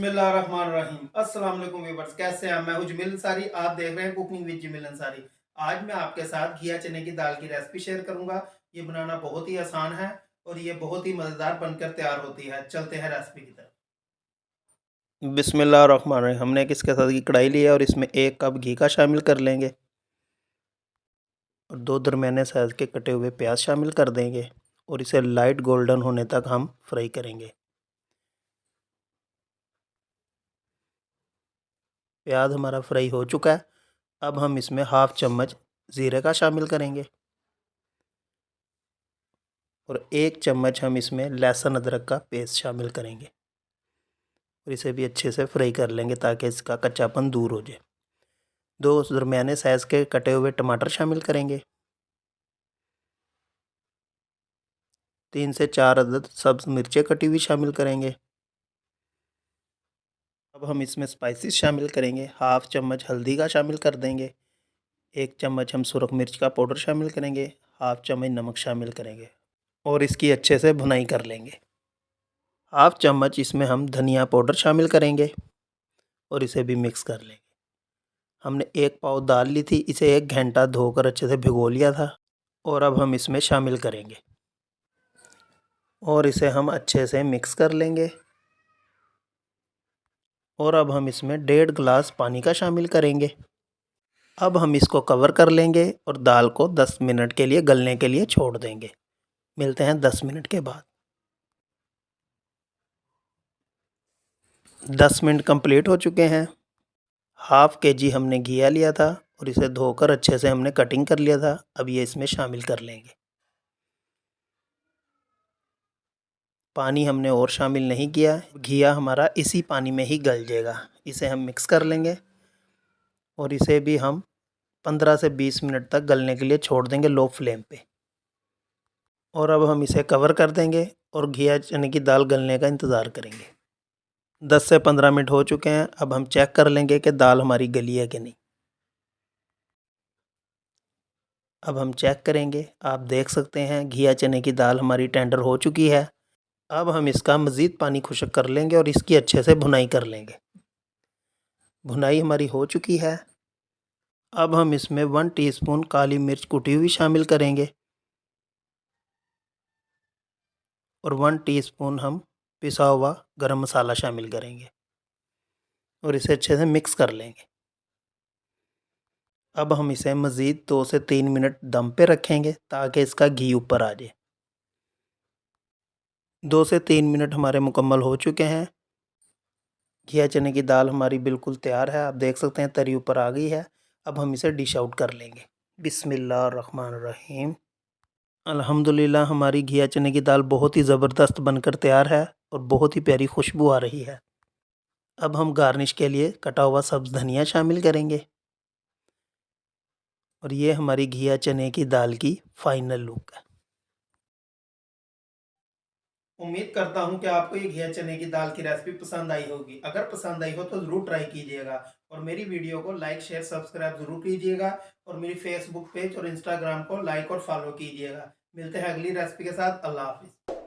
बिस्मिल्लाहिर्रहमानिर्रहीम। अस्सलाम वालेकुम व्यूअर्स, कैसे हैं? मैं हूं जमील अंसारी, आप देख रहे हैं कुकिंग विद जमील अंसारी। आज मैं आपके साथ घिया चने की दाल की रेसिपी शेयर करूंगा। ये बनाना बहुत ही आसान है और ये बहुत ही मज़ेदार बनकर तैयार होती है। चलते हैं रेसिपी की तरफ। बिस्मिल्लाहिर्रहमानिर्रहीम। हमने एक इसके साथ की कढ़ाई ली है और इसमें 1 कप घी का शामिल कर लेंगे और 2 दरमियाने साइज़ के कटे हुए प्याज शामिल कर देंगे और इसे लाइट गोल्डन होने तक हम फ्राई करेंगे। प्याज हमारा फ्राई हो चुका है। अब हम इसमें हाफ चम्मच ज़ीरे का शामिल करेंगे और 1 चम्मच हम इसमें लहसुन अदरक का पेस्ट शामिल करेंगे और इसे भी अच्छे से फ्राई कर लेंगे ताकि इसका कच्चापन दूर हो जाए। 2 दरमियाने साइज़ के कटे हुए टमाटर शामिल करेंगे। 3 से 4 अदद सब्ज़ मिर्चें कटी हुई शामिल करेंगे। अब हम इसमें स्पाइसेस शामिल करेंगे। हाफ चम्मच हल्दी का शामिल कर देंगे। 1 चम्मच हम सुरख मिर्च का पाउडर शामिल करेंगे। हाफ चम्मच नमक शामिल करेंगे और इसकी अच्छे से भुनाई कर लेंगे। हाफ चम्मच इसमें हम धनिया पाउडर शामिल करेंगे और इसे भी मिक्स कर लेंगे। हमने 1 पाव दाल ली थी, इसे 1 घंटा धोकर अच्छे से भिगो लिया था और अब हम इसमें शामिल करेंगे और इसे हम अच्छे से मिक्स कर लेंगे। और अब हम इसमें 1.5 गिलास पानी का शामिल करेंगे। अब हम इसको कवर कर लेंगे और दाल को 10 मिनट के लिए गलने के लिए छोड़ देंगे। मिलते हैं 10 मिनट के बाद। 10 मिनट कंप्लीट हो चुके हैं। हाफ केजी हमने घिया लिया था और इसे धोकर अच्छे से हमने कटिंग कर लिया था। अब ये इसमें शामिल कर लेंगे। पानी हमने और शामिल नहीं किया, घिया हमारा इसी पानी में ही गल जाएगा। इसे हम मिक्स कर लेंगे और इसे भी हम 15 से 20 मिनट तक गलने के लिए छोड़ देंगे लो फ्लेम पे। और अब हम इसे कवर कर देंगे और घिया चने की दाल गलने का इंतज़ार करेंगे। 10 से 15 मिनट हो चुके हैं। अब हम चेक कर लेंगे कि दाल हमारी गली है कि नहीं। अब हम चेक करेंगे, आप देख सकते हैं घिया चने की दाल हमारी टेंडर हो चुकी है। अब हम इसका मज़ीद पानी खुश्क कर लेंगे और इसकी अच्छे से भुनाई कर लेंगे। भुनाई हमारी हो चुकी है। अब हम इसमें 1 टीस्पून काली मिर्च कुटी हुई शामिल करेंगे और 1 टीस्पून हम पिसा हुआ गरम मसाला शामिल करेंगे और इसे अच्छे से मिक्स कर लेंगे। अब हम इसे मज़ीद 2 से 3 मिनट दम पे रखेंगे ताकि इसका घी ऊपर आ जाए। 2 से 3 मिनट हमारे मुकम्मल हो चुके हैं। घिया चने की दाल हमारी बिल्कुल तैयार है। आप देख सकते हैं तरी ऊपर आ गई है। अब हम इसे डिश आउट कर लेंगे। बिस्मिल्लाहिर्रहमानिर्रहीम। अल्हम्दुलिल्लाह हमारी घिया चने की दाल बहुत ही ज़बरदस्त बनकर तैयार है और बहुत ही प्यारी खुशबू आ रही है। अब हम गार्निश के लिए कटा हुआ सब्ज़ धनिया शामिल करेंगे और ये हमारी घिया चने की दाल की फ़ाइनल लुक है। उम्मीद करता हूँ कि आपको ये घिया चने की दाल की रेसिपी पसंद आई होगी। अगर पसंद आई हो तो ज़रूर ट्राई कीजिएगा और मेरी वीडियो को लाइक, शेयर, सब्सक्राइब ज़रूर कीजिएगा और मेरी फेसबुक पेज और इंस्टाग्राम को लाइक और फॉलो कीजिएगा। मिलते हैं अगली रेसिपी के साथ। अल्लाह हाफ़िज़।